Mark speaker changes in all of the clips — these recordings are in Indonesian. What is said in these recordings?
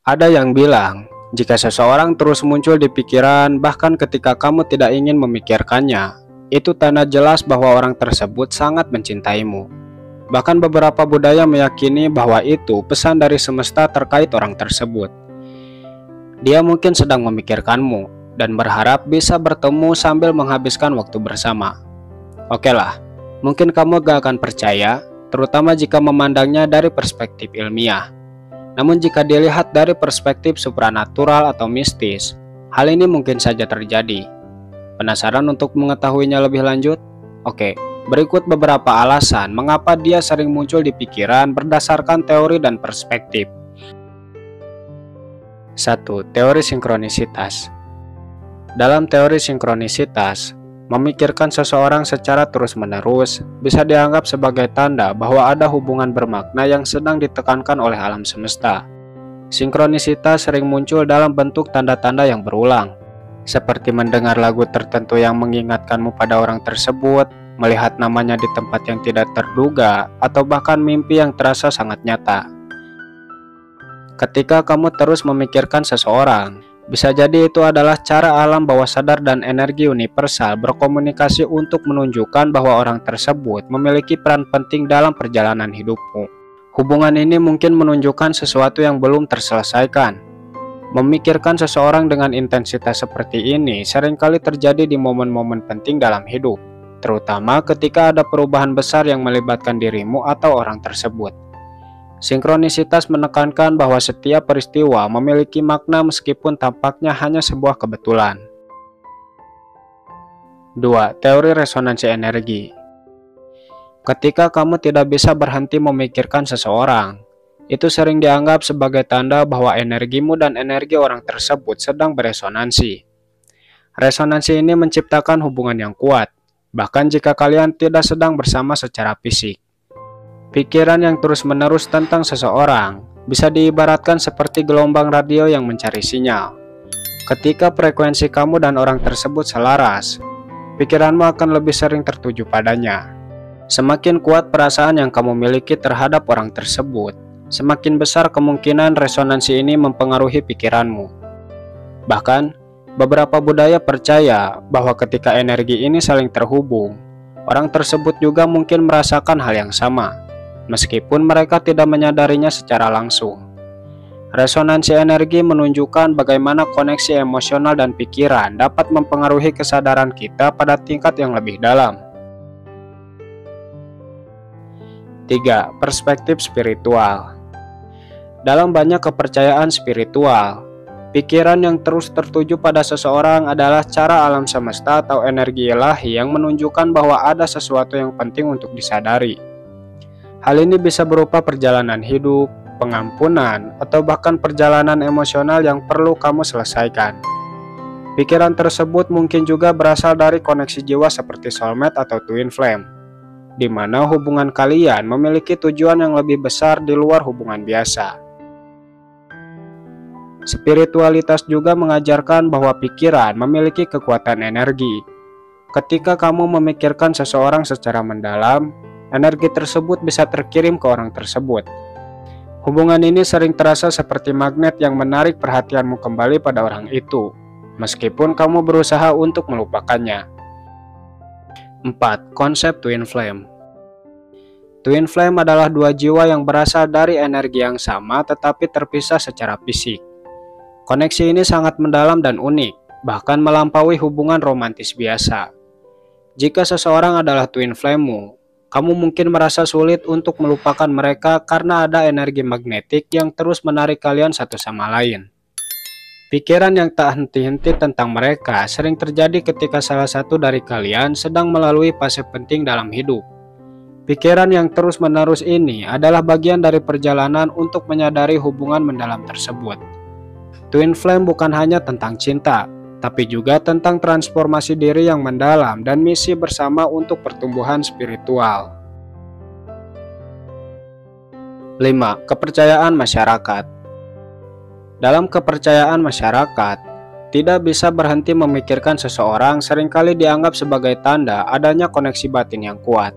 Speaker 1: Ada yang bilang, jika seseorang terus muncul di pikiran bahkan ketika kamu tidak ingin memikirkannya, itu tanda jelas bahwa orang tersebut sangat mencintaimu. Bahkan beberapa budaya meyakini bahwa itu pesan dari semesta terkait orang tersebut. Dia mungkin sedang memikirkanmu dan berharap bisa bertemu sambil menghabiskan waktu bersama. Oke lah, mungkin kamu gak akan percaya, terutama jika memandangnya dari perspektif ilmiah. Namun jika dilihat dari perspektif supranatural atau mistis, hal ini mungkin saja terjadi. Penasaran untuk mengetahuinya lebih lanjut? Oke, berikut beberapa alasan mengapa dia sering muncul di pikiran berdasarkan teori dan perspektif. 1. Teori sinkronisitas. Dalam teori sinkronisitas, memikirkan seseorang secara terus-menerus bisa dianggap sebagai tanda bahwa ada hubungan bermakna yang sedang ditekankan oleh alam semesta. Sinkronisitas sering muncul dalam bentuk tanda-tanda yang berulang, seperti mendengar lagu tertentu yang mengingatkanmu pada orang tersebut, melihat namanya di tempat yang tidak terduga, atau bahkan mimpi yang terasa sangat nyata. Ketika kamu terus memikirkan seseorang, bisa jadi itu adalah cara alam bawah sadar dan energi universal berkomunikasi untuk menunjukkan bahwa orang tersebut memiliki peran penting dalam perjalanan hidupmu. Hubungan ini mungkin menunjukkan sesuatu yang belum terselesaikan. Memikirkan seseorang dengan intensitas seperti ini seringkali terjadi di momen-momen penting dalam hidup, terutama ketika ada perubahan besar yang melibatkan dirimu atau orang tersebut. Sinkronisitas menekankan bahwa setiap peristiwa memiliki makna meskipun tampaknya hanya sebuah kebetulan. 2. Teori resonansi energi. Ketika kamu tidak bisa berhenti memikirkan seseorang, itu sering dianggap sebagai tanda bahwa energimu dan energi orang tersebut sedang beresonansi. Resonansi ini menciptakan hubungan yang kuat, bahkan jika kalian tidak sedang bersama secara fisik. Pikiran yang terus-menerus tentang seseorang bisa diibaratkan seperti gelombang radio yang mencari sinyal. Ketika frekuensi kamu dan orang tersebut selaras, pikiranmu akan lebih sering tertuju padanya. Semakin kuat perasaan yang kamu miliki terhadap orang tersebut, semakin besar kemungkinan resonansi ini mempengaruhi pikiranmu. Bahkan, beberapa budaya percaya bahwa ketika energi ini saling terhubung, orang tersebut juga mungkin merasakan hal yang sama, meskipun mereka tidak menyadarinya secara langsung. Resonansi energi menunjukkan bagaimana koneksi emosional dan pikiran dapat mempengaruhi kesadaran kita pada tingkat yang lebih dalam. 3. Perspektif spiritual. Dalam banyak kepercayaan spiritual, pikiran yang terus tertuju pada seseorang adalah cara alam semesta atau energi ilahi yang menunjukkan bahwa ada sesuatu yang penting untuk disadari. Hal ini bisa berupa perjalanan hidup, pengampunan, atau bahkan perjalanan emosional yang perlu kamu selesaikan. Pikiran tersebut mungkin juga berasal dari koneksi jiwa seperti soulmate atau twin flame, di mana hubungan kalian memiliki tujuan yang lebih besar di luar hubungan biasa. Spiritualitas juga mengajarkan bahwa pikiran memiliki kekuatan energi. Ketika kamu memikirkan seseorang secara mendalam, energi tersebut bisa terkirim ke orang tersebut. Hubungan ini sering terasa seperti magnet yang menarik perhatianmu kembali pada orang itu, meskipun kamu berusaha untuk melupakannya. 4. Konsep twin flame. Twin flame adalah dua jiwa yang berasal dari energi yang sama tetapi terpisah secara fisik. Koneksi ini sangat mendalam dan unik, bahkan melampaui hubungan romantis biasa. Jika seseorang adalah twin flame-mu, kamu mungkin merasa sulit untuk melupakan mereka karena ada energi magnetik yang terus menarik kalian satu sama lain. Pikiran yang tak henti-henti tentang mereka sering terjadi ketika salah satu dari kalian sedang melalui fase penting dalam hidup. Pikiran yang terus-menerus ini adalah bagian dari perjalanan untuk menyadari hubungan mendalam tersebut. Twin flame bukan hanya tentang cinta, tapi juga tentang transformasi diri yang mendalam dan misi bersama untuk pertumbuhan spiritual. 5. Kepercayaan masyarakat. Dalam kepercayaan masyarakat, tidak bisa berhenti memikirkan seseorang seringkali dianggap sebagai tanda adanya koneksi batin yang kuat.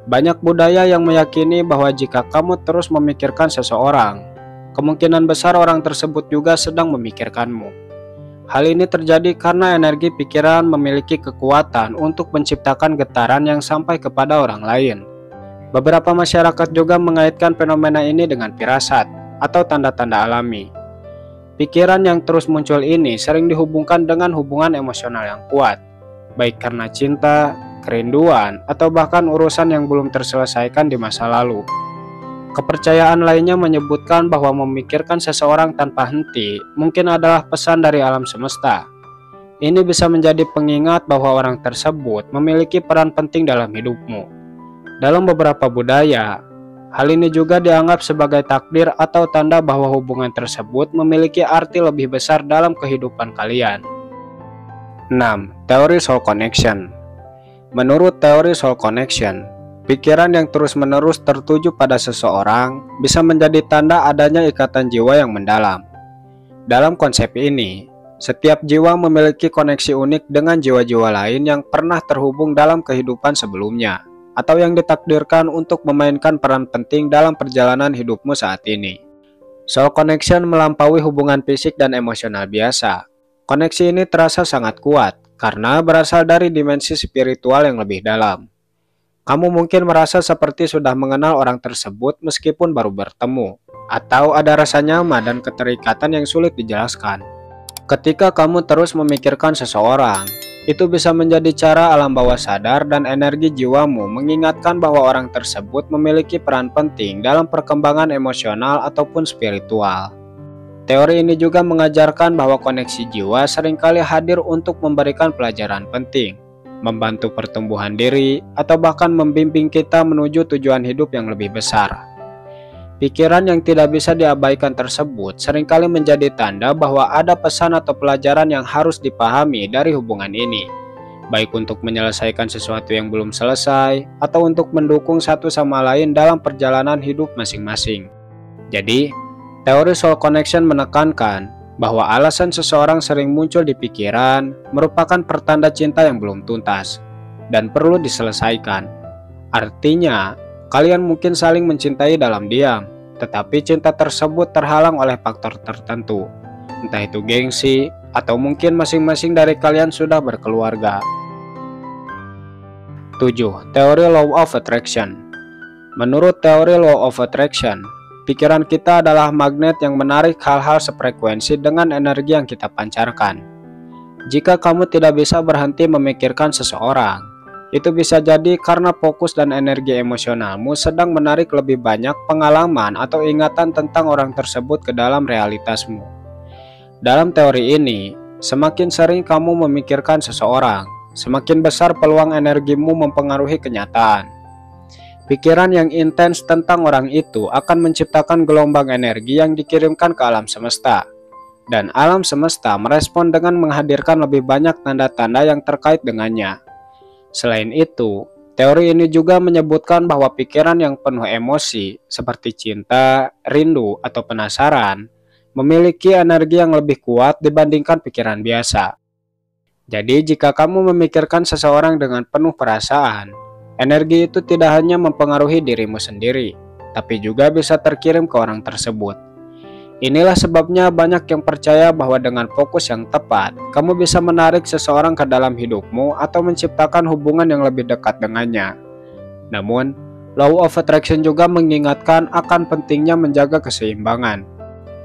Speaker 1: Banyak budaya yang meyakini bahwa jika kamu terus memikirkan seseorang, kemungkinan besar orang tersebut juga sedang memikirkanmu. Hal ini terjadi karena energi pikiran memiliki kekuatan untuk menciptakan getaran yang sampai kepada orang lain. Beberapa masyarakat juga mengaitkan fenomena ini dengan firasat atau tanda-tanda alami. Pikiran yang terus muncul ini sering dihubungkan dengan hubungan emosional yang kuat, baik karena cinta, kerinduan, atau bahkan urusan yang belum terselesaikan di masa lalu. Kepercayaan lainnya menyebutkan bahwa memikirkan seseorang tanpa henti mungkin adalah pesan dari alam semesta. Ini bisa menjadi pengingat bahwa orang tersebut memiliki peran penting dalam hidupmu. Dalam beberapa budaya, hal ini juga dianggap sebagai takdir atau tanda bahwa hubungan tersebut memiliki arti lebih besar dalam kehidupan kalian. 6. Teori soul connection. Menurut teori soul connection, pikiran yang terus-menerus tertuju pada seseorang bisa menjadi tanda adanya ikatan jiwa yang mendalam. Dalam konsep ini, setiap jiwa memiliki koneksi unik dengan jiwa-jiwa lain yang pernah terhubung dalam kehidupan sebelumnya, atau yang ditakdirkan untuk memainkan peran penting dalam perjalanan hidupmu saat ini. Soul connection melampaui hubungan fisik dan emosional biasa. Koneksi ini terasa sangat kuat karena berasal dari dimensi spiritual yang lebih dalam. Kamu mungkin merasa seperti sudah mengenal orang tersebut meskipun baru bertemu, atau ada rasa nyaman dan keterikatan yang sulit dijelaskan. Ketika kamu terus memikirkan seseorang, itu bisa menjadi cara alam bawah sadar dan energi jiwamu mengingatkan bahwa orang tersebut memiliki peran penting dalam perkembangan emosional ataupun spiritual. Teori ini juga mengajarkan bahwa koneksi jiwa seringkali hadir untuk memberikan pelajaran penting, membantu pertumbuhan diri, atau bahkan membimbing kita menuju tujuan hidup yang lebih besar. Pikiran yang tidak bisa diabaikan tersebut seringkali menjadi tanda bahwa ada pesan atau pelajaran yang harus dipahami dari hubungan ini, baik untuk menyelesaikan sesuatu yang belum selesai, atau untuk mendukung satu sama lain dalam perjalanan hidup masing-masing. Jadi, teori soul connection menekankan bahwa alasan seseorang sering muncul di pikiran merupakan pertanda cinta yang belum tuntas dan perlu diselesaikan. Artinya, kalian mungkin saling mencintai dalam diam, tetapi cinta tersebut terhalang oleh faktor tertentu, entah itu gengsi, atau mungkin masing-masing dari kalian sudah berkeluarga. 7. Teori Law of Attraction. Menurut teori Law of Attraction, pikiran kita adalah magnet yang menarik hal-hal sefrekuensi dengan energi yang kita pancarkan. Jika kamu tidak bisa berhenti memikirkan seseorang, itu bisa jadi karena fokus dan energi emosionalmu sedang menarik lebih banyak pengalaman atau ingatan tentang orang tersebut ke dalam realitasmu. Dalam teori ini, semakin sering kamu memikirkan seseorang, semakin besar peluang energimu mempengaruhi kenyataan. Pikiran yang intens tentang orang itu akan menciptakan gelombang energi yang dikirimkan ke alam semesta. Dan alam semesta merespon dengan menghadirkan lebih banyak tanda-tanda yang terkait dengannya. Selain itu, teori ini juga menyebutkan bahwa pikiran yang penuh emosi, seperti cinta, rindu, atau penasaran, memiliki energi yang lebih kuat dibandingkan pikiran biasa. Jadi, jika kamu memikirkan seseorang dengan penuh perasaan, energi itu tidak hanya mempengaruhi dirimu sendiri, tapi juga bisa terkirim ke orang tersebut. Inilah sebabnya banyak yang percaya bahwa dengan fokus yang tepat, kamu bisa menarik seseorang ke dalam hidupmu atau menciptakan hubungan yang lebih dekat dengannya. Namun, Law of Attraction juga mengingatkan akan pentingnya menjaga keseimbangan.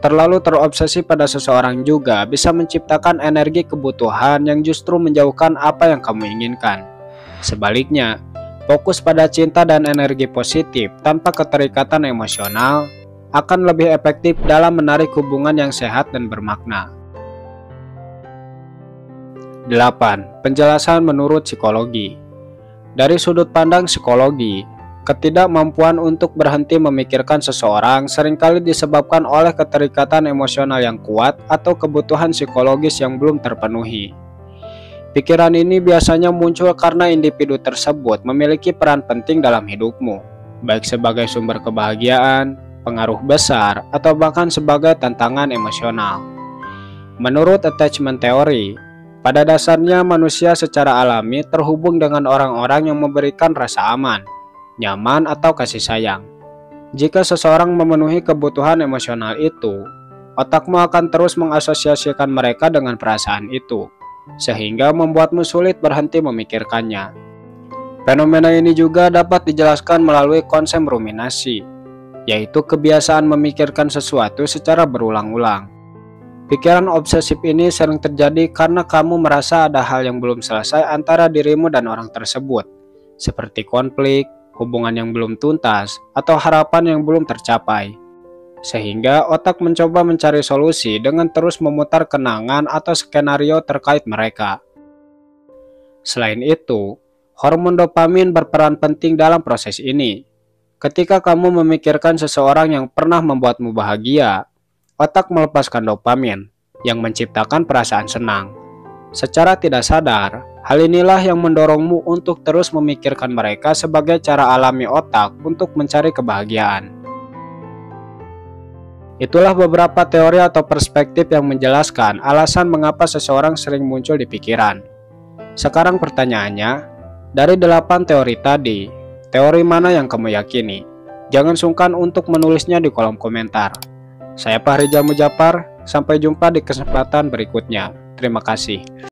Speaker 1: Terlalu terobsesi pada seseorang juga bisa menciptakan energi kebutuhan yang justru menjauhkan apa yang kamu inginkan. Sebaliknya, fokus pada cinta dan energi positif tanpa keterikatan emosional akan lebih efektif dalam menarik hubungan yang sehat dan bermakna. 8. Penjelasan menurut psikologi. Dari sudut pandang psikologi, ketidakmampuan untuk berhenti memikirkan seseorang seringkali disebabkan oleh keterikatan emosional yang kuat atau kebutuhan psikologis yang belum terpenuhi. Pikiran ini biasanya muncul karena individu tersebut memiliki peran penting dalam hidupmu, baik sebagai sumber kebahagiaan, pengaruh besar, atau bahkan sebagai tantangan emosional. Menurut attachment theory, pada dasarnya manusia secara alami terhubung dengan orang-orang yang memberikan rasa aman, nyaman, atau kasih sayang. Jika seseorang memenuhi kebutuhan emosional itu, otakmu akan terus mengasosiasikan mereka dengan perasaan itu, sehingga membuatmu sulit berhenti memikirkannya. Fenomena ini juga dapat dijelaskan melalui konsep ruminasi, yaitu kebiasaan memikirkan sesuatu secara berulang-ulang. Pikiran obsesif ini sering terjadi karena kamu merasa ada hal yang belum selesai antara dirimu dan orang tersebut, seperti konflik, hubungan yang belum tuntas, atau harapan yang belum tercapai. Sehingga otak mencoba mencari solusi dengan terus memutar kenangan atau skenario terkait mereka. Selain itu, hormon dopamin berperan penting dalam proses ini. Ketika kamu memikirkan seseorang yang pernah membuatmu bahagia, otak melepaskan dopamin yang menciptakan perasaan senang. Secara tidak sadar, hal inilah yang mendorongmu untuk terus memikirkan mereka sebagai cara alami otak untuk mencari kebahagiaan. Itulah beberapa teori atau perspektif yang menjelaskan alasan mengapa seseorang sering muncul di pikiran. Sekarang pertanyaannya, dari 8 teori tadi, teori mana yang kamu yakini? Jangan sungkan untuk menulisnya di kolom komentar. Saya Fahrizal Mujafar, sampai jumpa di kesempatan berikutnya. Terima kasih.